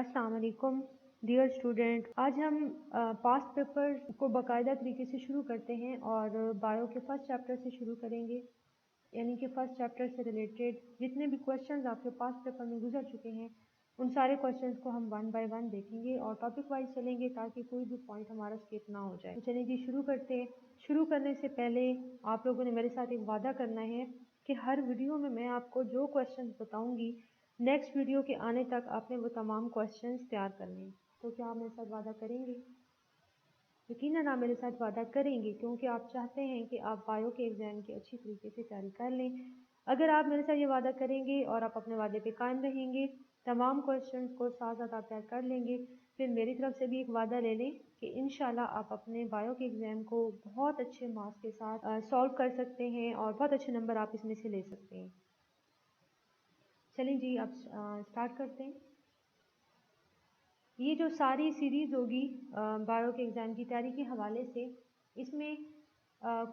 अस्सलाम वालेकुम dear student. आज हम पास्ट पेपर को बाकायदा तरीके से शुरू करते हैं और बायो के फर्स्ट चैप्टर से शुरू करेंगे। यानी कि फर्स्ट चैप्टर से रिलेटेड जितने भी क्वेश्चंस आपके पास्ट पेपर में गुजर चुके हैं उन सारे क्वेश्चंस को हम वन बाय वन देखेंगे और टॉपिक वाइज चलेंगे ताकि कोई भी पॉइंट हमारा स्किप ना हो जाए। तो चलिए जी शुरू करते हैं। शुरू करने से पहले आप लोगों ने मेरे साथ एक वादा करना है कि हर वीडियो में मैं आपको जो क्वेश्चंस बताऊंगी नेक्स्ट वीडियो के आने तक आपने वो तमाम क्वेश्चंस तैयार करने हैं। तो क्या आप मेरे साथ वादा करेंगे? यकीनन आप मेरे साथ वादा करेंगे क्योंकि आप चाहते हैं कि आप बायो के एग्ज़ाम की अच्छी तरीके से तैयारी कर लें। अगर आप मेरे साथ ये वादा करेंगे और आप अपने वादे पे कायम रहेंगे, तमाम क्वेश्चंस को साथ साथ आप तैयार कर लेंगे, फिर मेरी तरफ से भी एक वादा ले लें कि इंशाल्लाह आप अपने बायो के एग्ज़ाम को बहुत अच्छे मार्क्स के साथ सॉल्व कर सकते हैं और बहुत अच्छे नंबर आप इसमें से ले सकते हैं। चलिए जी अब स्टार्ट करते हैं। ये जो सारी सीरीज़ होगी बायो के एग्ज़ाम की तैयारी के हवाले से, इसमें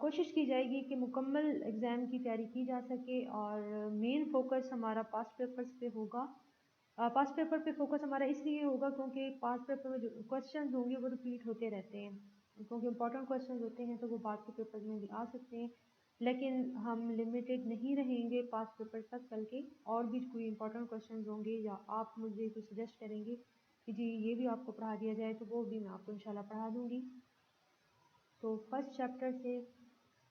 कोशिश की जाएगी कि मुकम्मल एग्ज़ाम की तैयारी की जा सके और मेन फोकस हमारा पास्ट पेपर्स पे होगा। पास्ट पेपर पे फोकस हमारा इसलिए होगा क्योंकि पास्ट पेपर में जो क्वेश्चंस होंगे वो रिपीट होते रहते हैं, क्योंकि इंपॉर्टेंट क्वेश्चंस होते हैं तो वो बाद के पेपर में भी आ सकते हैं। लेकिन हम लिमिटेड नहीं रहेंगे पास्ट पेपर तक, बल्कि और भी कोई इंपॉर्टेंट क्वेश्चंस होंगे या आप मुझे कुछ सजेस्ट करेंगे कि जी ये भी आपको पढ़ा दिया जाए तो वो भी मैं आपको इंशाल्लाह पढ़ा दूँगी। तो फर्स्ट चैप्टर से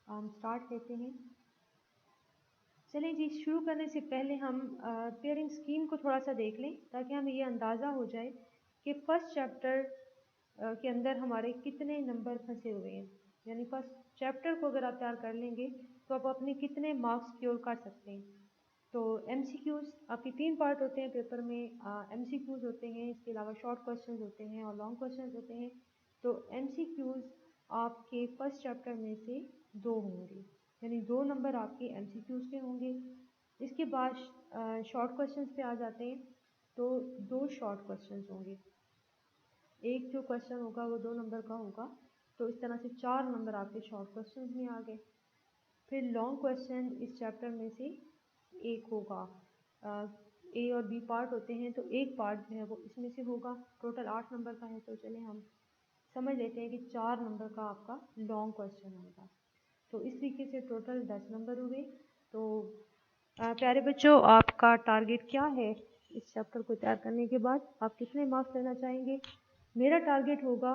हम स्टार्ट लेते हैं। चलें जी शुरू करने से पहले हम पेयरिंग स्कीम को थोड़ा सा देख लें ताकि हमें ये अंदाज़ा हो जाए कि फ़र्स्ट चैप्टर के अंदर हमारे कितने नंबर फंसे हुए हैं। यानी फर्स्ट चैप्टर को अगर आप तैयार कर लेंगे तो आप अपने कितने मार्क्स सिक्योर कर सकते हैं। तो MCQs आपके 3 पार्ट होते हैं पेपर में। MCQs होते हैं, इसके अलावा शॉर्ट क्वेश्चंस होते हैं और लॉन्ग क्वेश्चंस होते हैं। तो MCQs आपके फर्स्ट चैप्टर में से 2 होंगे, यानी 2 नंबर आपके MCQs के होंगे। इसके बाद शॉर्ट क्वेश्चंस पे आ जाते हैं तो 2 शॉर्ट क्वेश्चंस होंगे। एक जो क्वेश्चन होगा वो 2 नंबर का होगा, तो इस तरह से 4 नंबर आपके शॉर्ट क्वेश्चंस में आ गए। फिर लॉन्ग क्वेश्चन इस चैप्टर में से एक होगा। A और B पार्ट होते हैं तो एक पार्ट जो है वो इसमें से होगा। टोटल 8 नंबर का है, तो चलिए हम समझ लेते हैं कि 4 नंबर का आपका लॉन्ग क्वेश्चन आएगा। तो इस तरीके से टोटल 10 नंबर हुए। तो प्यारे बच्चों, आपका टारगेट क्या है इस चैप्टर को तैयार करने के बाद? आप कितने मार्क्स लेना चाहेंगे? मेरा टारगेट होगा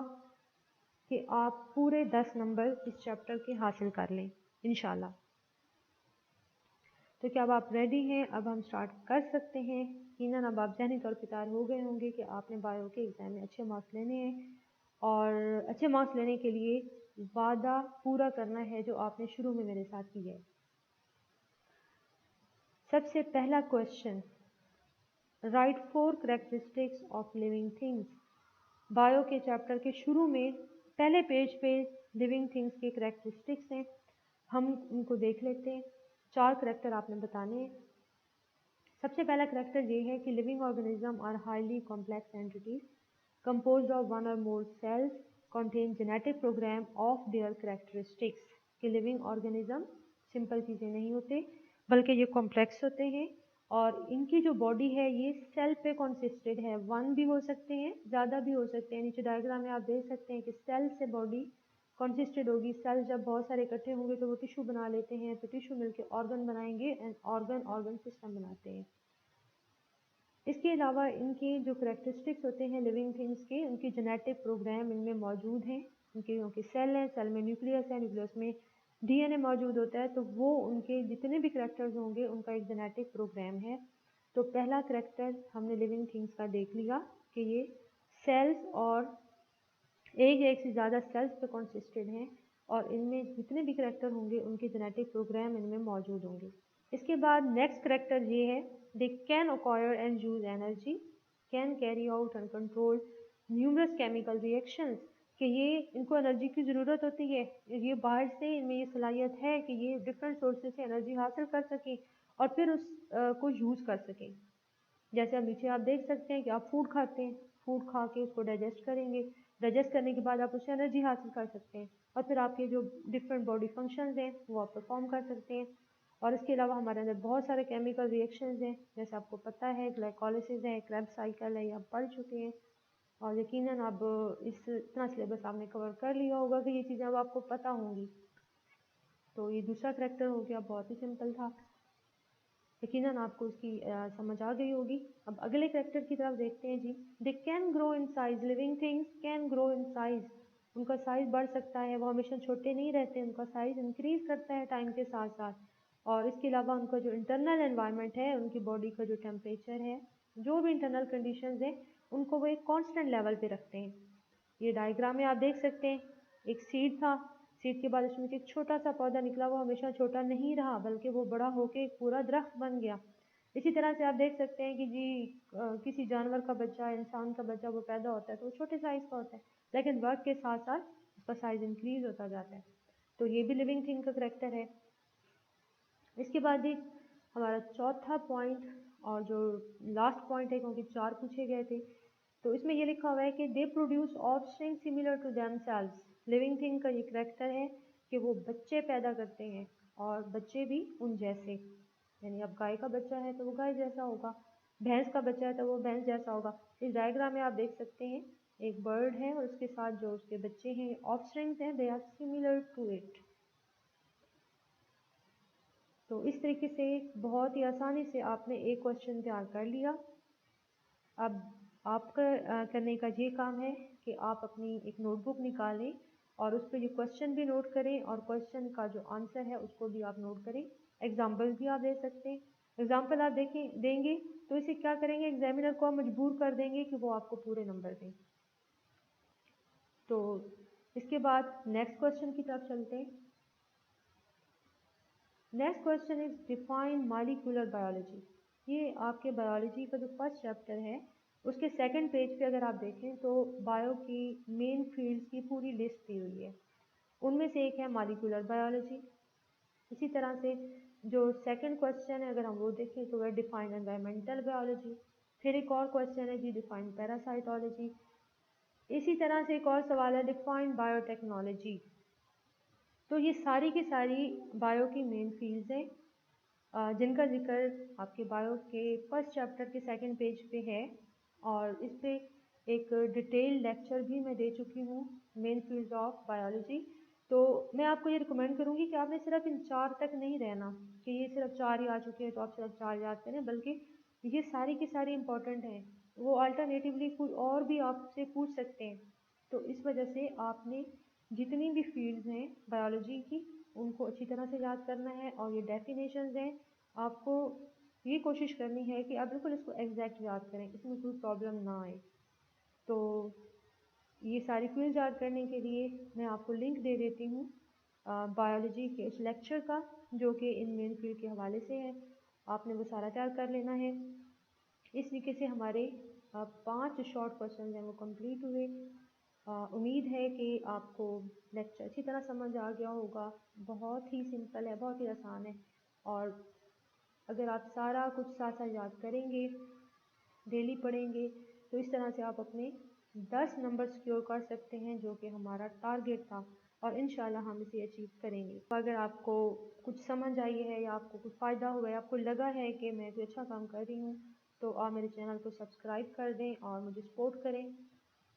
कि आप पूरे 10 नंबर इस चैप्टर के हासिल कर लें इंशाल्लाह। तो क्या अब आप रेडी हैं? अब हम स्टार्ट कर सकते हैं। यकीनन अब आप ज़हनी तौर पर तैयार हो गए होंगे कि आपने बायो के एग्ज़ाम में अच्छे मार्क्स लेने हैं और अच्छे मार्क्स लेने के लिए वादा पूरा करना है जो आपने शुरू में मेरे साथ किया है। सबसे पहला question, right 4 characteristics of living things. Bio के चैप्टर के शुरू में पहले पेज पे लिविंग थिंग्स के कैरेक्टरिस्टिक्स हैं, हम उनको देख लेते हैं। 4 कैरेक्टर आपने बताने हैं। सबसे पहला कैरेक्टर ये है कि living organism are highly complex entities composed of one or more cells contain genetic program of their characteristics। कि लिविंग ऑर्गेनिज्म सिंपल चीज़ें नहीं होते बल्कि ये कॉम्प्लेक्स होते हैं और इनकी जो बॉडी है ये सेल पे कॉन्सिस्टेड है। 1 भी हो सकते हैं, ज़्यादा भी हो सकते हैं। नीचे डायग्राम में आप देख सकते हैं कि सेल से बॉडी कॉन्सिस्टेड होगी। सेल जब बहुत सारे इकट्ठे होंगे तो वो टिश्यू बना लेते हैं, तो टिश्यू मिलकर ऑर्गन बनाएंगे एंड ऑर्गन सिस्टम बनाते हैं। इसके अलावा इनके जो करेक्टरिस्टिक्स होते हैं लिविंग थिंग्स के, उनकी जेनेटिक प्रोग्राम इनमें मौजूद हैं। उनके सेल हैं, सेल में न्यूक्लियस है, न्यूक्लियस में DNA मौजूद होता है, तो वो उनके जितने भी करेक्टर्स होंगे उनका एक जेनेटिक प्रोग्राम है। तो पहला करेक्टर हमने लिविंग थिंग्स का देख लिया कि ये सेल्स और एक से ज़्यादा सेल्स पे कॉन्सिस्टेड हैं और इनमें जितने भी करेक्टर होंगे उनके जेनेटिक प्रोग्राम इनमें मौजूद होंगे। इसके बाद नेक्स्ट करेक्टर ये है, they can acquire and use energy, can carry out and control numerous chemical reactions. कि ये इनको एनर्जी की ज़रूरत होती है, ये बाहर से इनमें ये सलाहियत है कि ये डिफरेंट सोर्सेज से एनर्जी हासिल कर सकें और फिर उस को यूज़ कर सकें। जैसे अब नीचे आप देख सकते हैं कि आप फूड खाते हैं, फूड खा के उसको डाइजेस्ट करेंगे, डाइजेस्ट करने के बाद आप उससे एनर्जी हासिल कर सकते हैं और फिर आपके जो डिफरेंट बॉडी फंक्शंस हैं वो आप परफॉर्म कर सकते हैं। और इसके अलावा हमारे अंदर बहुत सारे केमिकल रिएक्शंस हैं, जैसे आपको पता है ग्लाइकोलिसिस है, क्रेब्स साइकिल है, ये आप पढ़ चुके हैं। और यकीनन अब इतना सिलेबस आपने कवर कर लिया होगा कि ये चीज़ें अब आपको पता होंगी। तो ये दूसरा करैक्टर हो गया, बहुत ही सिंपल था, यकीनन आपको उसकी समझ आ गई होगी। अब अगले करैक्टर की तरफ देखते हैं जी। They can grow in size, living things can grow in size, उनका साइज़ बढ़ सकता है, वो हमेशा छोटे नहीं रहते, उनका साइज़ इंक्रीज़ करता है टाइम के साथ साथ। और इसके अलावा उनका जो इंटरनल एनवायरनमेंट है, उनकी बॉडी का जो टेम्परेचर है, जो भी इंटरनल कंडीशंस हैं, उनको वो एक कांस्टेंट लेवल पे रखते हैं। ये डायग्राम में आप देख सकते हैं, एक सीड था, सीड के बाद उसमें से एक छोटा सा पौधा निकला, वो हमेशा छोटा नहीं रहा बल्कि वो बड़ा होके एक पूरा दरख्त बन गया। इसी तरह से आप देख सकते हैं कि जी किसी जानवर का बच्चा, इंसान का बच्चा वो पैदा होता है तो वो छोटे साइज़ का होता है, लेकिन वक्त के साथ साथ उसका साइज़ इंक्रीज होता जाता है। तो ये भी लिविंग थिंग का करैक्टर है। इसके बाद जी हमारा चौथा पॉइंट और जो लास्ट पॉइंट है, क्योंकि 4 पूछे गए थे, तो इसमें ये लिखा हुआ है कि they produce offspring similar to themselves. Living thing का ये करैक्टर है कि वो बच्चे पैदा करते हैं और बच्चे भी उन जैसे, यानी अब गाय का बच्चा है तो वो गाय जैसा होगा, भैंस का बच्चा है तो वो भैंस जैसा होगा। इस डायग्राम में आप देख सकते हैं एक बर्ड है और उसके साथ जो उसके बच्चे हैं, ऑफस्प्रिंग्स हैं, they are similar to it. तो इस तरीके से बहुत ही आसानी से आपने एक क्वेश्चन तैयार कर लिया। अब आपका करने का ये काम है कि आप अपनी एक नोटबुक निकालें और उस पर ये क्वेश्चन भी नोट करें और क्वेश्चन का जो आंसर है उसको भी आप नोट करें। एग्जाम्पल भी आप दे सकते हैं। एग्जाम्पल आप देंगे तो इसे क्या करेंगे, एग्जामिनर को आप मजबूर कर देंगे कि वो आपको पूरे नंबर दें। तो इसके बाद नेक्स्ट क्वेश्चन की तरफ चलते हैं। Next question is define molecular biology. ये आपके बायोलॉजी का जो फर्स्ट चैप्टर है उसके सेकंड पेज पे अगर आप देखें तो बायो की मेन फील्ड्स की पूरी लिस्ट दी हुई है, उनमें से एक है मॉलिक्यूलर बायोलॉजी। इसी तरह से जो सेकंड क्वेश्चन है अगर हम वो देखें तो वह डिफाइन एनवायरमेंटल बायोलॉजी। फिर एक और क्वेश्चन है जी डिफाइन पैरासाइटोलॉजी। इसी तरह से एक और सवाल है डिफाइन बायोटेक्नोलॉजी। तो ये सारी की सारी बायो की मेन फील्ड्स हैं जिनका जिक्र आपके बायो के फर्स्ट चैप्टर के सेकंड पेज पे है और इस पे एक डिटेल लेक्चर भी मैं दे चुकी हूँ, मेन फील्ड्स ऑफ बायोलॉजी। तो मैं आपको ये रिकमेंड करूँगी कि आपने सिर्फ इन 4 तक नहीं रहना कि ये सिर्फ 4 ही आ चुके हैं तो आप सिर्फ 4 याद करें, बल्कि ये सारी की सारी इंपॉर्टेंट हैं। वो अल्टरनेटिवली कुछ और भी आपसे पूछ सकते हैं। तो इस वजह से आपने जितनी भी फील्ड्स हैं बायोलॉजी की उनको अच्छी तरह से याद करना है और ये डेफिनेशंस हैं, आपको ये कोशिश करनी है कि आप बिल्कुल इसको एग्जैक्ट याद करें, इसमें कोई प्रॉब्लम ना आए। तो ये सारी क्विज याद करने के लिए मैं आपको लिंक दे देती हूँ बायोलॉजी के उस लेक्चर का जो कि इन मेन फील्ड के हवाले से है। आपने वो सारा तैयार कर लेना है। इस तरीके से हमारे 5 शॉर्ट क्वेश्चन हैं वो कंप्लीट हुए। उम्मीद है कि आपको लेक्चर अच्छी तरह समझ आ गया होगा। बहुत ही सिंपल है, बहुत ही आसान है और अगर आप सारा कुछ साथ साथ याद करेंगे, डेली पढ़ेंगे, तो इस तरह से आप अपने 10 नंबर सिक्योर कर सकते हैं जो कि हमारा टारगेट था और इंशाल्लाह हम इसे अचीव करेंगे। तो अगर आपको कुछ समझ आई है या आपको कुछ फ़ायदा हुआ है, आपको लगा है कि मैं कोई अच्छा काम कर रही हूँ, तो आप मेरे चैनल को सब्सक्राइब कर दें और मुझे सपोर्ट करें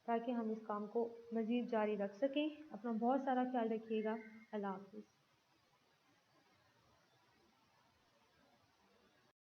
ताकि हम इस काम को मज़ीद जारी रख सकें। अपना बहुत सारा ख्याल रखिएगा। अल्लाह हाफ़िज़।